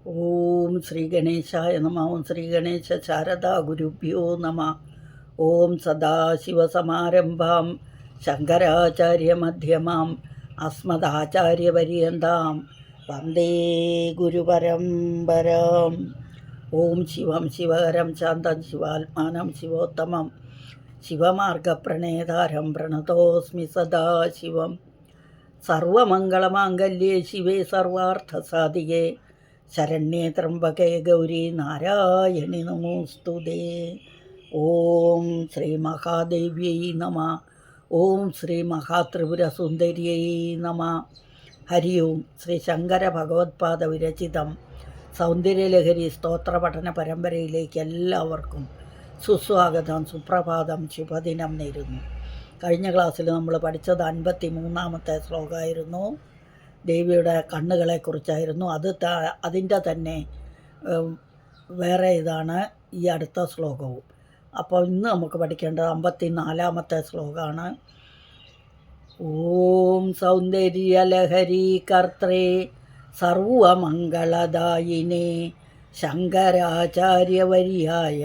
ഓം ശ്രീ ഗണേശായ നമ. ഓം ശ്രീ ഗണേശ ശാരദാ ഗുരുഭ്യോ നമ. ഓം സദാശിവസമാരംഭാം ശങ്കരാചാര്യമധ്യമാം അസ്മദാചാര്യപര്യന്താം വന്ദേ ഗുരുപരമ്പരാം. ഓം ശിവം ശിവകരം ശാന്തം ശിവാത്മാനം ശിവോത്തമം ശിവമാർഗപ്രണേതാരം പ്രണതോസ്മി സദാശിവം. സർവമംഗളമാംഗല്യേ ശിവേ സർവാർത്ഥസാധികേ ശരണ്യേ ത്രംബകേ ഗൗരി നാരായണി നമോസ്തുതേ. ഓം ശ്രീ മഹാദേവ്യൈ നമ. ഓം ശ്രീ മഹാത്രിപുരസുന്ദര്यै നമ. ഹരി ഓം. ശ്രീ ശങ്കര ഭഗവത്പാദ വിരചിതം സൗന്ദര്യലഹരി സ്തോത്രപഠന പരമ്പരയിലേക്ക് എല്ലാവർക്കും സുസ്വാഗതം, സുപ്രഭാതം, ശുഭദിനം നേരുന്നു. കഴിഞ്ഞ ക്ലാസ്സിൽ നമ്മൾ പഠിച്ചത് 53-ാമത്തെ ശ്ലോകമായിരുന്നു. ദേവിയുടെ കണ്ണുകളെക്കുറിച്ചായിരുന്നു. അതിൻ്റെ തന്നെ വേറെ ഇതാണ് ഈ അടുത്ത ശ്ലോകവും. അപ്പോൾ ഇന്ന് നമുക്ക് പഠിക്കേണ്ടത് 54-ാമത്തെ ശ്ലോകമാണ്. ഓം സൗന്ദര്യലഹരി കർത്രേ സർവമംഗളദായിനേ ശങ്കരാചാര്യവര്യായ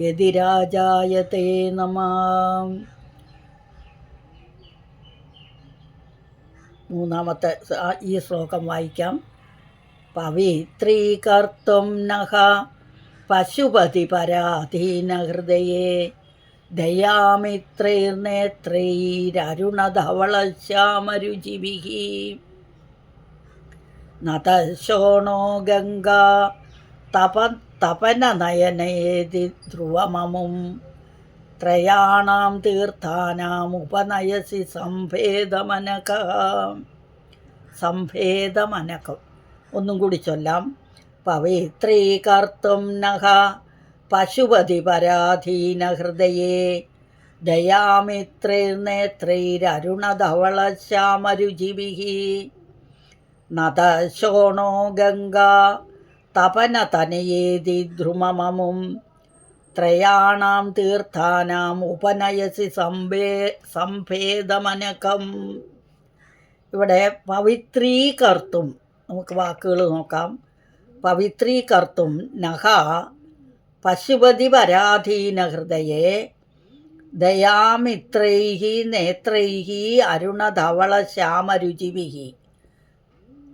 യതിരാജായ തേ നമഃ. മൂന്നാമത്തെ ഈ ശ്ലോകം വായിക്കാം. പവിത്രീകർത്തും നഃ പശുപതി പരാധീനഹൃദയേ ദയാമിത്രൈർനേത്രൈരരുണധവളശ്യാമരുചിഭിः നതശോണോ ഗംഗാ തപനനയനേതി ധ്രുവമമും ത്രയാണാം തീർത്ഥാനാമുപനയസി സംഭേദമനകം. ഒന്നും കൂടി ചൊല്ലാം. പവിത്രീകർത്തും നഃ പശുപതി പരാധീനഹൃദയേ ദയാമിത്രൈർനേത്രൈരരുണധവളശ്യാമരുചിഭിः നതശോണോ ഗംഗാ തപനതനയേതി ധ്രുമമമും ത്രയാണാം തീർത്ഥാനാം ഉപനയസി സംഭേദമനകം. ഇവിടെ പവിത്രീകർത്തും, നമുക്ക് വാക്കുകൾ നോക്കാം. പവിത്രീകർത്തും നഃ പശുപതി പരാധീനഹൃദയേ ദയാമിത്രൈഃ നേത്രൈഃ അരുണധവളശ്യാമരുചിഭിः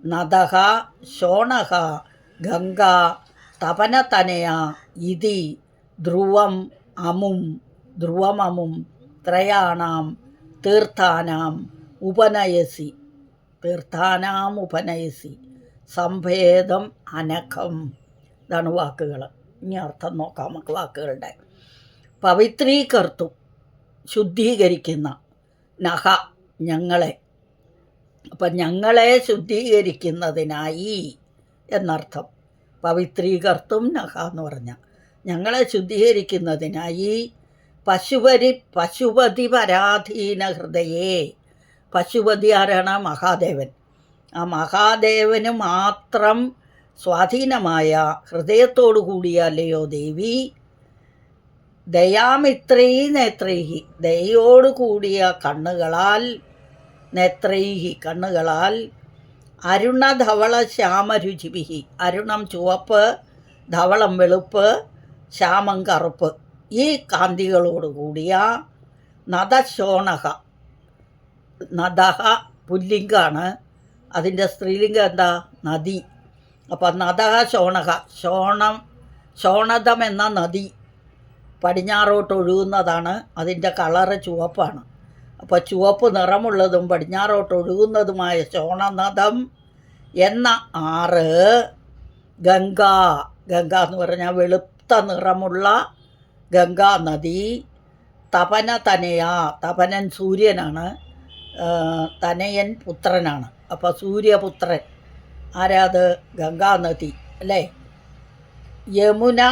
നദഃ ശോണഃ ഗംഗാ തപനതനയാ ഇതി ധ്രുവമമും ത്രയാണാം തീർത്ഥാനാം ഉപനയസി സംഭേദം അനഘം. ഇതാണ് വാക്കുകൾ. ഇനി അർത്ഥം നോക്കാം നമുക്ക് വാക്കുകളുടെ. പവിത്രീകർത്തും, ശുദ്ധീകരിക്കുന്ന, നഃ ഞങ്ങളെ. അപ്പം ഞങ്ങളെ ശുദ്ധീകരിക്കുന്നതിനായി എന്നർത്ഥം. പവിത്രീകർത്തും നഃ എന്ന് പറഞ്ഞാൽ ഞങ്ങളെ ശുദ്ധീകരിക്കുന്നതിനായി പശുപതി പരാധീന ഹൃദയേ. പശുപതി ആരാണ്? മഹാദേവൻ. ആ മഹാദേവന് മാത്രം സ്വാധീനമായ ഹൃദയത്തോടു കൂടിയല്ലയോ ദേവി. ദയാമിത്രൈ നേത്രൈഹി, ദയോടുകൂടിയ കണ്ണുകളാൽ, നേത്രൈഹി കണ്ണുകളാൽ, അരുണധവള ശ്യാമരുചിഭിഹി, അരുണം ചുവപ്പ്, ധവളം വെളുപ്പ്, ശ്യാമം കറുപ്പ്, ഈ കാന്തികളോടുകൂടിയ നദശോണഹ. നദഹ പുല്ലിംഗാണ്, അതിൻ്റെ സ്ത്രീലിംഗം എന്താ? നദി. അപ്പം നദഹ ശോണഹ, ശോണദം എന്ന നദി പടിഞ്ഞാറോട്ട് ഒഴുകുന്നതാണ്. അതിൻ്റെ കളറ് ചുവപ്പാണ്. അപ്പോൾ ചുവപ്പ് നിറമുള്ളതും പടിഞ്ഞാറോട്ട് ഒഴുകുന്നതുമായ ശോണനദം എന്ന ആറ്, ഗംഗ എന്ന് പറഞ്ഞാൽ വെളുത്ത നിറമുള്ള ഗംഗാ നദി, തപനതനയാ, തപനൻ സൂര്യനാണ്, തനയൻ പുത്രനാണ്. അപ്പോൾ സൂര്യപുത്രൻ ആരാത്? ഗംഗാനദി അല്ലേ. യമുനാ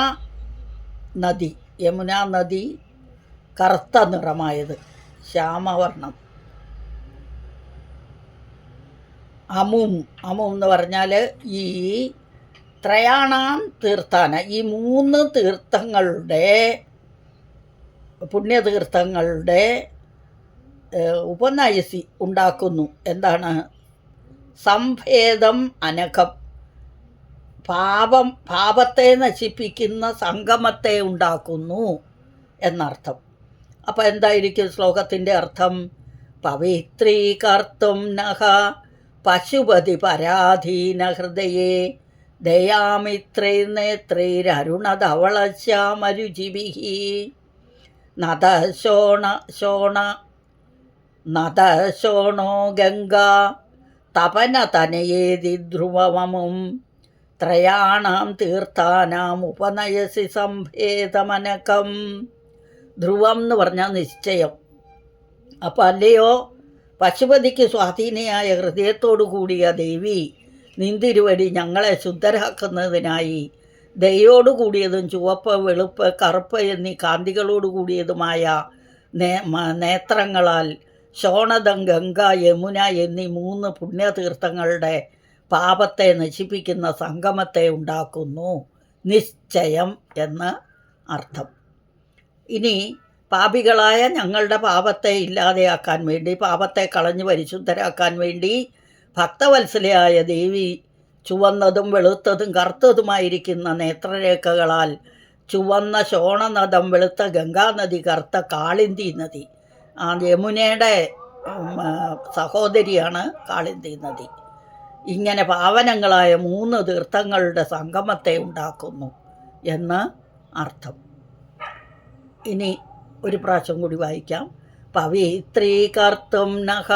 നദി കറുത്ത നിറമായത്, ശ്യാമവർണം. അമും എന്ന് പറഞ്ഞാൽ ഈ ത്രയാണാം തീർത്ഥാന, ഈ 3 തീർത്ഥങ്ങളുടെ, പുണ്യതീർത്ഥങ്ങളുടെ ഉപനയസി ഉണ്ടാക്കുന്നു. എന്താണ്? സംഭേദം അനഘം, പാപത്തെ നശിപ്പിക്കുന്ന സംഗമത്തെ ഉണ്ടാക്കുന്നു എന്നർത്ഥം. അപ്പം എന്തായിരിക്കും ശ്ലോകത്തിൻ്റെ അർത്ഥം? പവിത്രീകർത്തും നഹ പശുപതി പരാധീന ഹൃദയേ ദയാമിത്രൈർനേത്രൈരരുണധവളശ്യാമരുചിഭിഃ നദശോണോ ഗംഗാ തപനതനയേതി ധ്രുവമമും ത്രയാണാം തീർത്ഥാനാം ഉപനയസി സംഭേദമനകം. ധ്രുവം എന്ന് പറഞ്ഞാൽ നിശ്ചയം. അപ്പം അല്ലയോ പശുപതിക്ക് സ്വാധീനയായ ഹൃദയത്തോടു കൂടിയ ദേവി, നിന്തിരുവടി ഞങ്ങളെ ശുദ്ധരാക്കുന്നതിനായി ദയോടു കൂടിയതും ചുവപ്പ്, വെളുപ്പ്, കറുപ്പ് എന്നീ കാന്തികളോട് കൂടിയതുമായ നേത്രങ്ങളാൽ ശോണദം, ഗംഗ, യമുന എന്നീ 3 പുണ്യതീർത്ഥങ്ങളുടെ പാപത്തെ നശിപ്പിക്കുന്ന സംഗമത്തെ ഉണ്ടാക്കുന്നു. നിശ്ചയം എന്ന് അർത്ഥം. ഇനി പാപികളായ ഞങ്ങളുടെ പാപത്തെ ഇല്ലാതെയാക്കാൻ വേണ്ടി, പാപത്തെ കളഞ്ഞു പരിശുദ്ധരാക്കാൻ വേണ്ടി ഭക്തവത്സലയായ ദേവി ചുവന്നതും വെളുത്തതും കറുത്തതുമായിരിക്കുന്ന നേത്രരേഖകളാൽ ചുവന്ന ശോണനദം, വെളുത്ത ഗംഗാനദി, കറുത്ത കാളിന്തി നദി, ആ യമുനയുടെ സഹോദരിയാണ് കാളിന്തി നദി. ഇങ്ങനെ പാവനങ്ങളായ 3 തീർത്ഥങ്ങളുടെ സംഗമത്തെ ഉണ്ടാക്കുന്നു എന്ന് അർത്ഥം. ഇനി ഒരു പ്രാവശ്യം കൂടി വായിക്കാം. പവിത്രീകർത്തും നഹ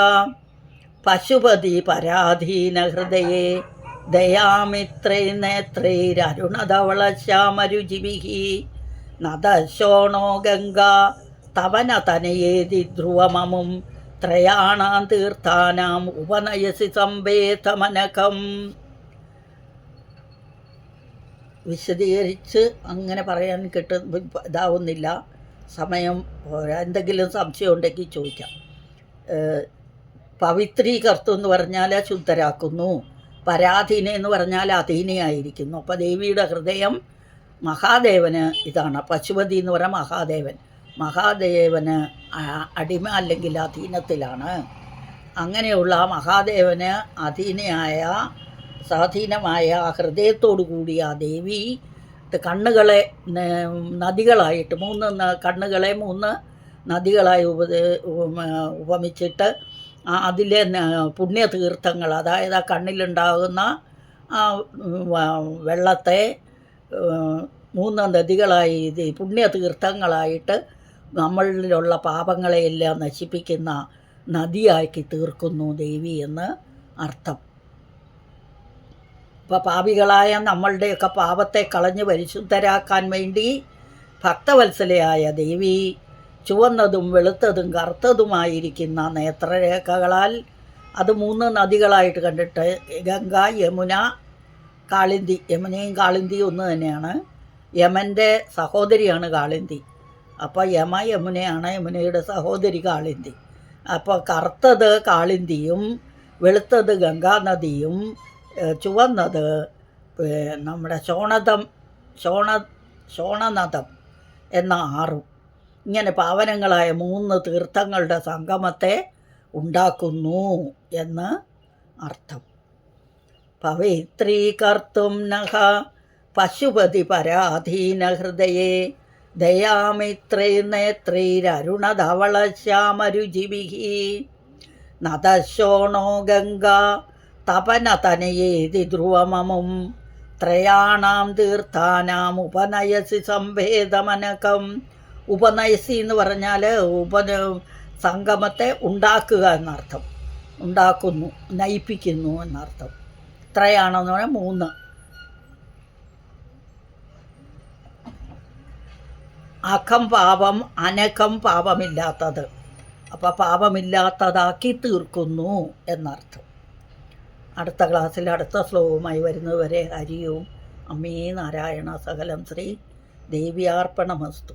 പശുപതി പരാധീന ഹൃദയേ ദയാമിത്രൈർനേത്രൈരരുണധവളശ്യാമരുചിഭിഃ നദശോണോ ഗംഗാ തവനതനയേതി ധ്രുവമമും ത്രയാണാം തീർത്ഥാനാം ഉപനയസി സംവേദമനകം. വിശദീകരിച്ച് അങ്ങനെ പറയാൻ ഇതാവുന്നില്ല, സമയം എന്തെങ്കിലും സംശയം ഉണ്ടെങ്കിൽ ചോദിക്കാം. പവിത്രീകർത്തു എന്ന് പറഞ്ഞാൽ ശുദ്ധരാക്കുന്നു, പരാധീന എന്ന് പറഞ്ഞാൽ അധീനയായിരിക്കുന്നു. അപ്പോൾ ദേവിയുടെ ഹൃദയം മഹാദേവന് ഇതാണ്. പശുപതി എന്ന് പറഞ്ഞാൽ മഹാദേവന് അടിമ അല്ലെങ്കിൽ അധീനത്തിലാണ്. അങ്ങനെയുള്ള മഹാദേവന് സ്വാധീനമായ ഹൃദയത്തോടു കൂടിയ ആ ദേവി കണ്ണുകളെ നദികളായിട്ട് 3 കണ്ണുകളെ 3 നദികളായി ഉപമിച്ചിട്ട് അതിലെ പുണ്യതീർത്ഥങ്ങൾ, അതായത് ആ കണ്ണിലുണ്ടാകുന്ന വെള്ളത്തെ 3 നദികളായി പുണ്യതീർത്ഥങ്ങളായിട്ട് നമ്മളിലുള്ള പാപങ്ങളെയെല്ലാം നശിപ്പിക്കുന്ന നദിയാക്കി തീർക്കുന്നു ദേവി എന്ന് അർത്ഥം. അപ്പോൾ പാപികളായ നമ്മളുടെയൊക്കെ പാപത്തെ കളഞ്ഞ് പരിശുദ്ധരാക്കാൻ വേണ്ടി ഭക്തവത്സലയായ ദേവി ചുവന്നതും വെളുത്തതും കറുത്തതുമായിരിക്കുന്ന നേത്രരേഖകളാൽ അത് 3 നദികളായിട്ട് കണ്ടിട്ട് ഗംഗ, യമുന, കാളിന്തി. യമുനയും കാളിന്തിയും ഒന്ന് തന്നെയാണ്. യമൻ്റെ സഹോദരിയാണ് കാളിന്തി. അപ്പോൾ യമുനയാണ്, യമുനയുടെ സഹോദരി കാളിന്തി. അപ്പോൾ കറുത്തത് കാളിന്തിയും വെളുത്തത് ഗംഗാനദിയും ചുവന്നത് നമ്മുടെ ശോണനദം എന്ന 6. ഇങ്ങനെ പാവനങ്ങളായ 3 തീർത്ഥങ്ങളുടെ സംഗമത്തെ ഉണ്ടാക്കുന്നു എന്ന് അർത്ഥം. പവിത്രീകർത്തും നഹ പശുപതി പരാധീന ഹൃദയേ ദയാമിത്രൈർനേത്രൈരരുണധവളശ്യാമരുചിഭിഃ നദശോണോ ഗംഗാ തപനതനയേതി ധ്രുവമമും ത്രയാണാം തീർത്ഥാനാം ഉപനയസി സംഭേദമനകം. ഉപനയസി എന്ന് പറഞ്ഞാൽ സംഗമത്തെ ഉണ്ടാക്കുക എന്നർത്ഥം, ഉണ്ടാക്കുന്നു, നയിപ്പിക്കുന്നു എന്നർത്ഥം. ത്രയാണെന്ന് പറഞ്ഞാൽ 3. അഖം പാപം, അനക്കം പാപമില്ലാത്തത്. അപ്പോൾ പാപമില്ലാത്തതാക്കി തീർക്കുന്നു എന്നർത്ഥം. അടുത്ത ക്ലാസ്സിൽ അടുത്ത ശ്ലോകവുമായി വരുന്നതുവരെ ഹരി ഓം. അമ്മേ നാരായണ. സകലം ശ്രീ ദേവ്യാർപ്പണമസ്തു.